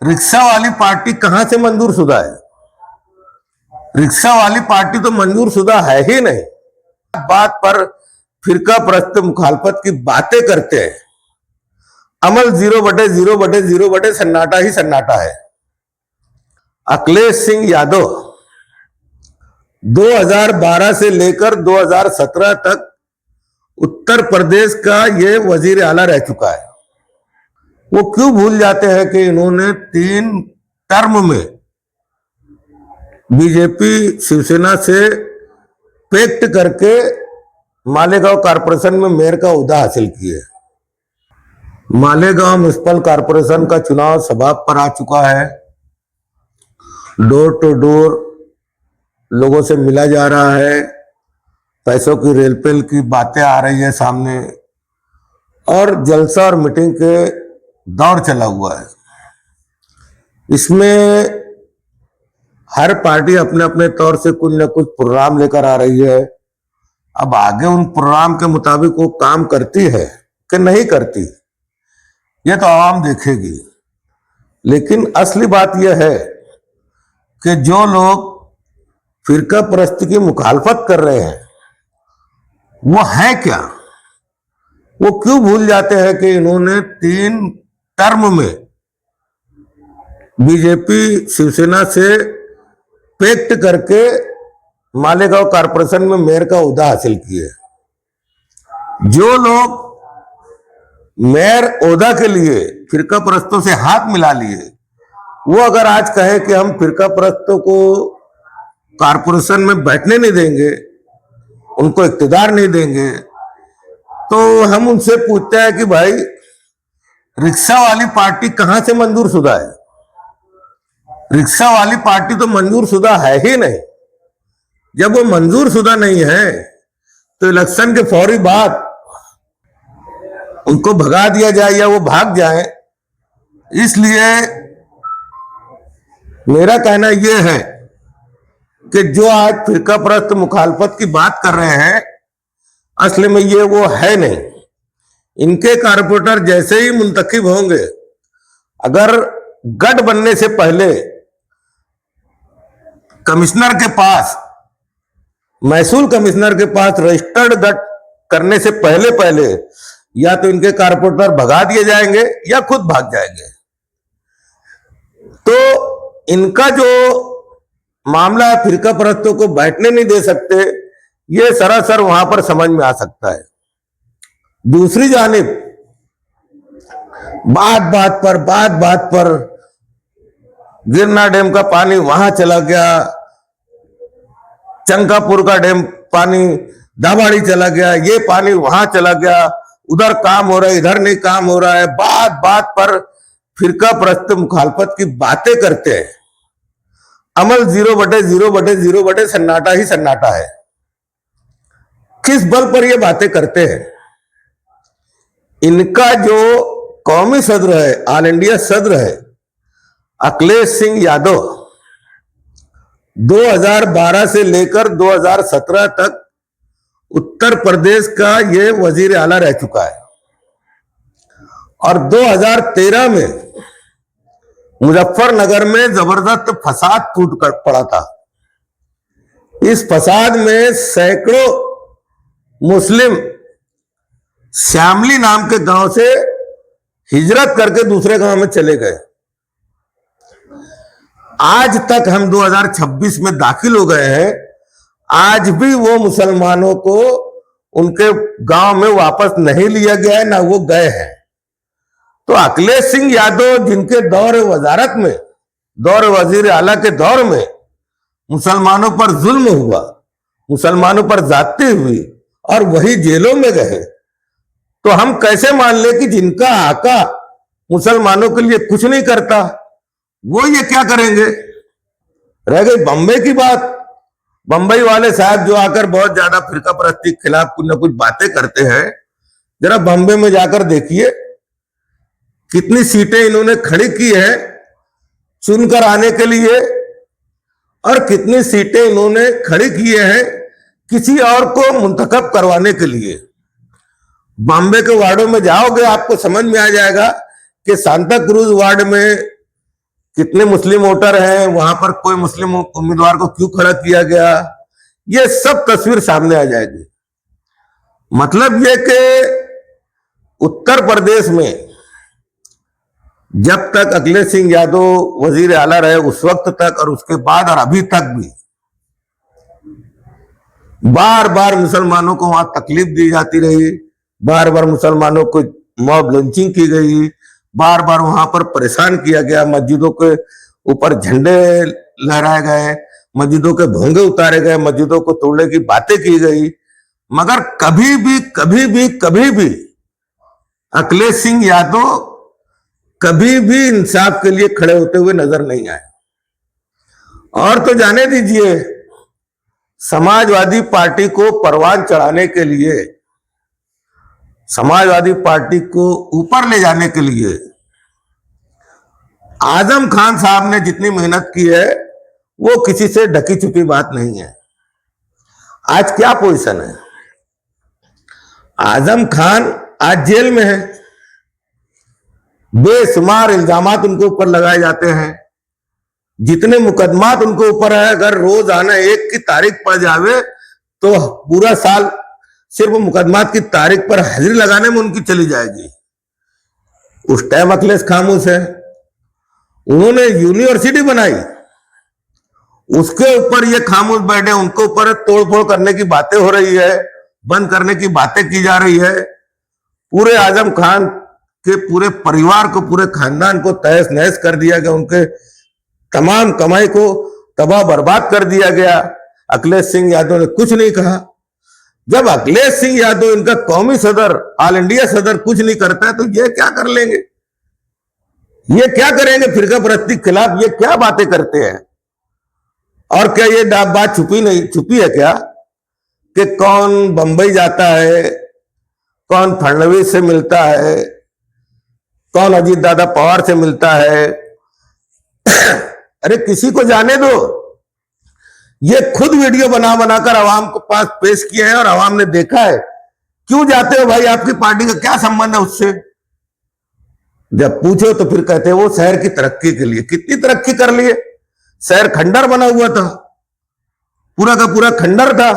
Rickshaw वाली party कहां से मंजूर शुदा है? रिक्शा वाली पार्टी तो मंजूर शुदा है ही नहीं। बात पर फिरका प्रस्त मुखालफत की बातें करते हैं। अमल 0/0/0 सन्नाटा ही सन्नाटा है। अखिलेश सिंह यादव 2012 से लेकर 2017 तक उत्तर प्रदेश का ये वजीर आला रह चुका है। वो क्यों भूल जाते हैं कि इन्होंने 3 टर्म में बीजेपी शिवसेना से पैक्ट करके मालेगांव कारपोरेशन में मेयर का ओहदा हासिल किए। मालेगांव म्युनिसिपल कारपोरेशन का चुनाव समाप्त पर आ चुका है। डोर टू डोर लोगों से मिला जा रहा है, पैसों की रेलपेल की बातें आ रही है सामने, और जलसा और मीटिंग के दौर चला हुआ है। इसमें हर पार्टी अपने अपने तौर से कुछ न कुछ प्रोग्राम लेकर आ रही है। अब आगे उन प्रोग्राम के मुताबिक वो काम करती है कि नहीं करती, ये तो आवाम देखेगी। लेकिन असली बात यह है कि जो लोग फिरका परस्ती की मुखालफत कर रहे हैं वो है क्या? वो क्यों भूल जाते हैं कि इन्होंने 3 टर्म में बीजेपी शिवसेना से पैक्ट करके मालेगांव कारपोरेशन में मेयर का ओहदा हासिल किए। जो लोग मेयर ओहदा के लिए फिरका परस्तों से हाथ मिला लिए, वो अगर आज कहे कि हम फिरका परस्तों को कारपोरेशन में बैठने नहीं देंगे, उनको इख्तियार नहीं देंगे, तो हम उनसे पूछते हैं कि भाई रिक्शा वाली पार्टी कहां से मंजूर शुदा है? रिक्शा वाली पार्टी तो मंजूर शुदा है ही नहीं। जब वो मंजूर शुदा नहीं है तो इलेक्शन के फौरी बाद उनको भगा दिया जाए या वो भाग जाए। इसलिए मेरा कहना यह है कि जो आज फिरका परस्त मुखालफत की बात कर रहे हैं, असली में ये वो है नहीं। इनके कारपोरेटर जैसे ही मुंतखब होंगे, अगर गठ बनने से पहले कमिश्नर के पास, महसूल कमिश्नर के पास रजिस्टर्ड गठ करने से पहले पहले या तो इनके कारपोरेटर भगा दिए जाएंगे या खुद भाग जाएंगे। तो इनका जो मामला है, फिरका परस्तों को बैठने नहीं दे सकते, ये सरासर वहां पर समझ में आ सकता है। दूसरी जानिब बात बात पर गिरना डैम का पानी वहां चला गया, चंकापुर का डैम पानी दाबाड़ी चला गया, ये पानी वहां चला गया, उधर काम हो रहा है, इधर नहीं काम हो रहा है। बात पर फिरका परस्त मुखालफत की बातें करते हैं। अमल 0/0/0 सन्नाटा ही सन्नाटा है। किस बल पर ये बातें करते हैं? इनका जो कौमी सदर है, ऑल इंडिया सदर है, अखिलेश सिंह यादव 2012 से लेकर 2017 तक उत्तर प्रदेश का ये वजीर आला रह चुका है। और 2013 में मुजफ्फरनगर में जबरदस्त फसाद टूट कर पड़ा था। इस फसाद में सैकड़ों मुस्लिम श्यामली नाम के गांव से हिजरत करके दूसरे गांव में चले गए। आज तक हम 2026 में दाखिल हो गए हैं, आज भी वो मुसलमानों को उनके गांव में वापस नहीं लिया गया है, ना वो गए हैं। तो अखिलेश सिंह यादव जिनके दौर वजारत में, दौर वजीर आला के दौर में मुसलमानों पर जुल्म हुआ, मुसलमानों पर जाती हुई और वही जेलों में गए, तो हम कैसे मान ले कि जिनका आका मुसलमानों के लिए कुछ नहीं करता, वो ये क्या करेंगे? रह गई बंबई की बात। बंबई वाले साहब जो आकर बहुत ज्यादा फिरका परस्ती के खिलाफ कुछ न कुछ बातें करते हैं, जरा बंबई में जाकर देखिए कितनी सीटें इन्होंने खड़ी की है चुनकर आने के लिए, और कितनी सीटें इन्होंने खड़ी की हैं किसी और को मुंतखब करवाने के लिए। बॉम्बे के वार्डों में जाओगे, आपको समझ में आ जाएगा कि सांता क्रूज वार्ड में कितने मुस्लिम वोटर हैं, वहां पर कोई मुस्लिम उम्मीदवार को क्यों खड़ा किया गया, ये सब तस्वीर सामने आ जाएगी। मतलब ये कि उत्तर प्रदेश में जब तक अखिलेश सिंह यादव वजीर आला रहे उस वक्त तक और उसके बाद और अभी तक भी बार बार मुसलमानों को वहां तकलीफ दी जाती रही, बार बार मुसलमानों को मॉब लिंचिंग की गई, बार बार वहां पर परेशान किया गया, मस्जिदों के ऊपर झंडे लहराए गए, मस्जिदों के भोंगे उतारे गए, मस्जिदों को तोड़ने की बातें की गई, मगर कभी भी कभी भी कभी भी अखिलेश सिंह यादव कभी भी इंसाफ के लिए खड़े होते हुए नजर नहीं आए। और तो जाने दीजिए, समाजवादी पार्टी को परवान चढ़ाने के लिए, समाजवादी पार्टी को ऊपर ले जाने के लिए आजम खान साहब ने जितनी मेहनत की है वो किसी से ढकी छुपी बात नहीं है। आज क्या पोजीशन है, आजम खान आज जेल में है, बेशुमार इल्जामात उनके ऊपर लगाए जाते हैं, जितने मुकदमात उनके ऊपर है, अगर रोजाना एक की तारीख पड़ जावे तो पूरा साल सिर्फ मुकदमात की तारीख पर हाजिरी लगाने में उनकी चली जाएगी। उस टाइम अखिलेश खामोश है, उन्होंने यूनिवर्सिटी बनाई, उसके ऊपर ये खामोश बैठे, उनके ऊपर तोड़फोड़ करने की बातें हो रही है, बंद करने की बातें की जा रही है। पूरे आजम खान के पूरे परिवार को, पूरे खानदान को तहस नहस कर दिया गया, उनके तमाम कमाई को तबाह बर्बाद कर दिया गया। अखिलेश सिंह यादव ने कुछ नहीं कहा। जब अखिलेश सिंह यादव इनका कौमी सदर, ऑल इंडिया सदर कुछ नहीं करता है तो ये क्या कर लेंगे, ये क्या करेंगे फिरका परस्ती के खिलाफ, ये क्या बातें करते हैं। और क्या ये बात छुपी है क्या कि कौन बंबई जाता है, कौन फडणवीस से मिलता है, कौन अजीत दादा पवार से मिलता है। अरे किसी को जाने दो, ये खुद वीडियो बना बनाकर आवाम को पास पेश किए हैं और आवाम ने देखा है। क्यों जाते हो भाई, आपकी पार्टी का क्या संबंध है उससे। जब पूछो तो फिर कहते हैं वो शहर की तरक्की के लिए। कितनी तरक्की कर लिए, शहर खंडर बना हुआ था, पूरा का पूरा खंडर था।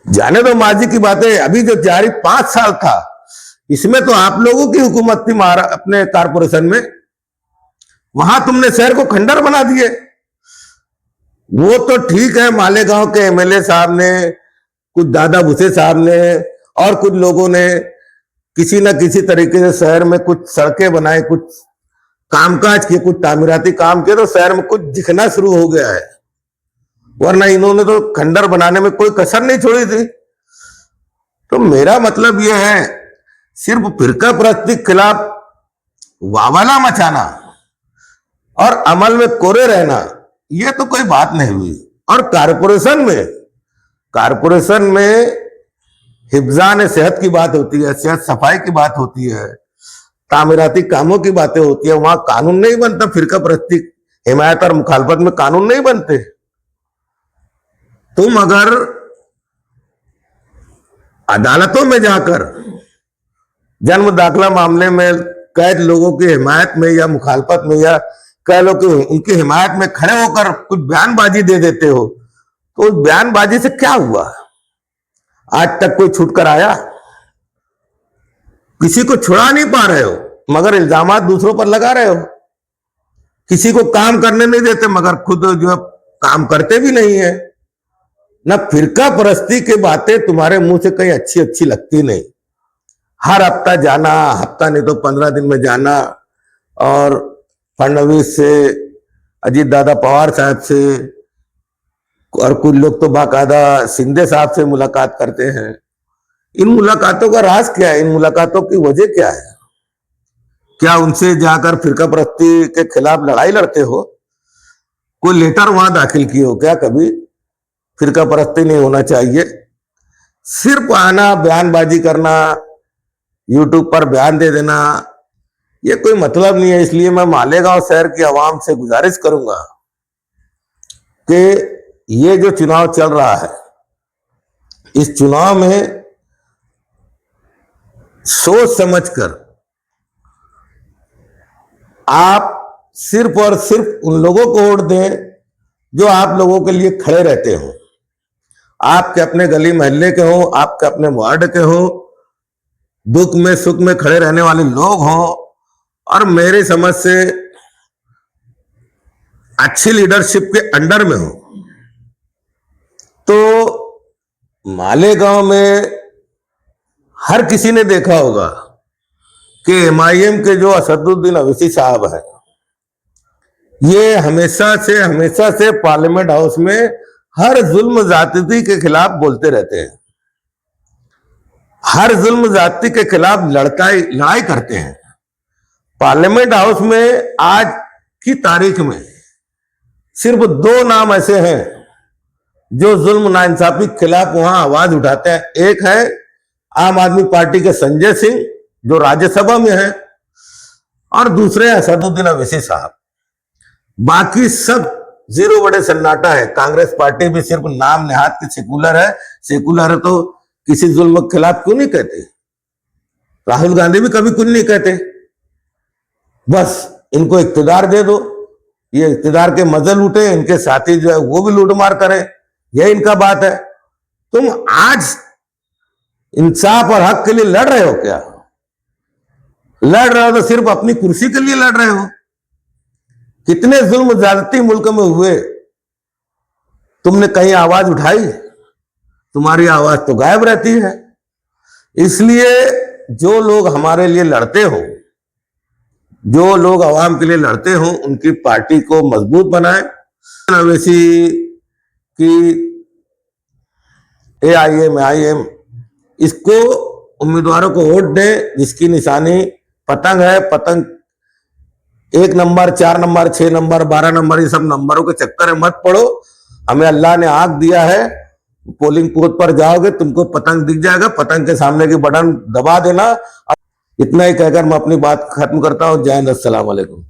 जाने दो माजी की बातें, अभी जो जारी 5 साल था इसमें तो आप लोगों की हुकूमत थी अपने कारपोरेशन में, वहां तुमने शहर को खंडर बना दिए। वो तो ठीक है, मालेगांव के एमएलए साहब ने, कुछ दादा भूसे साहब ने और कुछ लोगों ने किसी न किसी तरीके से शहर में कुछ सड़कें बनाए, कुछ कामकाज किए, कुछ तामीराती काम किए तो शहर में कुछ दिखना शुरू हो गया है, वरना इन्होंने तो खंडर बनाने में कोई कसर नहीं छोड़ी थी। तो मेरा मतलब यह है, सिर्फ फिरका परस्ती के खिलाफ वावला मचाना और अमल में कोरे रहना यह तो कोई बात नहीं हुई। और कारपोरेशन में हिफ्जान सेहत की बात होती है, सेहत सफाई की बात होती है, तामीराती कामों की बातें होती है, वहां कानून नहीं बनता। फिरका परस्ती हिमायत और मुखालफत में कानून नहीं बनते। तुम अगर अदालतों में जाकर जन्म दाखिला मामले में कैद लोगों की हिमायत में या मुखालफत में या कह लो कि उनकी हिमायत में खड़े होकर कुछ बयानबाजी दे देते हो, तो उस बयानबाजी से क्या हुआ? आज तक कोई छूट कर आया? किसी को छुड़ा नहीं पा रहे हो मगर इल्जामात दूसरों पर लगा रहे हो। किसी को काम करने नहीं देते मगर खुद जो है काम करते भी नहीं है। ना फिरका परस्ती की बातें तुम्हारे मुंह से कहीं अच्छी अच्छी लगती नहीं। हर हफ्ता जाना, हफ्ता नहीं तो 15 दिन में जाना और फडणवीस से, अजीत दादा पवार साहब से और कुछ लोग तो बाकायदा शिंदे साहब से मुलाकात करते हैं। इन मुलाकातों का राज क्या है? इन मुलाकातों की वजह क्या है? क्या उनसे जाकर फिरका परस्ती के खिलाफ लड़ाई लड़ते हो? कोई लेटर वहां दाखिल किए हो क्या कभी? फिरका परस्ती नहीं होना चाहिए। सिर्फ आना, बयानबाजी करना, यूट्यूब पर बयान दे देना, ये कोई मतलब नहीं है। इसलिए मैं मालेगांव शहर की आवाम से गुजारिश करूंगा कि ये जो चुनाव चल रहा है, इस चुनाव में सोच समझकर आप सिर्फ और सिर्फ उन लोगों को वोट दें जो आप लोगों के लिए खड़े रहते हो, आपके अपने गली मोहल्ले के हो, आपके अपने वार्ड के हो, दुख में सुख में खड़े रहने वाले लोग हों और मेरी समझ से अच्छी लीडरशिप के अंडर में हो। तो मालेगांव में हर किसी ने देखा होगा कि एमआईएम के जो असदुद्दीन अवैसी साहब हैं, ये हमेशा से पार्लियामेंट हाउस में हर जुल्म जाति के खिलाफ बोलते रहते हैं, हर जुल्म जाति के खिलाफ लड़ाई करते हैं। पार्लियामेंट हाउस में आज की तारीख में सिर्फ 2 नाम ऐसे हैं जो जुल्म नाइंसाफी के खिलाफ वहां आवाज उठाते हैं। एक है आम आदमी पार्टी के संजय सिंह जो राज्यसभा में है, और दूसरे असदुद्दीन अवैसी साहब। बाकी सब जीरो बड़े सन्नाटा है। कांग्रेस पार्टी भी सिर्फ नाम नेहात की सेकुलर है। सेकुलर है तो किसी जुल्म के खिलाफ क्यों नहीं कहते? राहुल गांधी भी कभी कुछ नहीं कहते। बस इनको इख्तियार दे दो, ये इख्तियार के मजे लूटे, इनके साथी जो है वो भी लूटमार करें, यह इनका बात है। तुम आज इंसाफ और हक के लिए लड़ रहे हो क्या? लड़ रहे हो तो सिर्फ अपनी कुर्सी के लिए लड़ रहे हो। कितने जुल्म ज्यादती मुल्क में हुए, तुमने कहीं आवाज उठाई? तुम्हारी आवाज तो गायब रहती है। इसलिए जो लोग हमारे लिए लड़ते हो, जो लोग आवाम के लिए लड़ते हो, उनकी पार्टी को मजबूत बनाएं। अवैसी की AIM इसको उम्मीदवारों को वोट दें जिसकी निशानी पतंग है। पतंग 1 नंबर, 4 नंबर, 6 नंबर, 12 नंबर, ये सब नंबरों के चक्कर में मत पड़ो। हमें अल्लाह ने आंख दिया है, पोलिंग बूथ पर जाओगे तुमको पतंग दिख जाएगा, पतंग के सामने की बटन दबा देना। इतना ही कहकर मैं अपनी बात खत्म करता हूं। जय हिंद, अस्सलाम वालेकुम।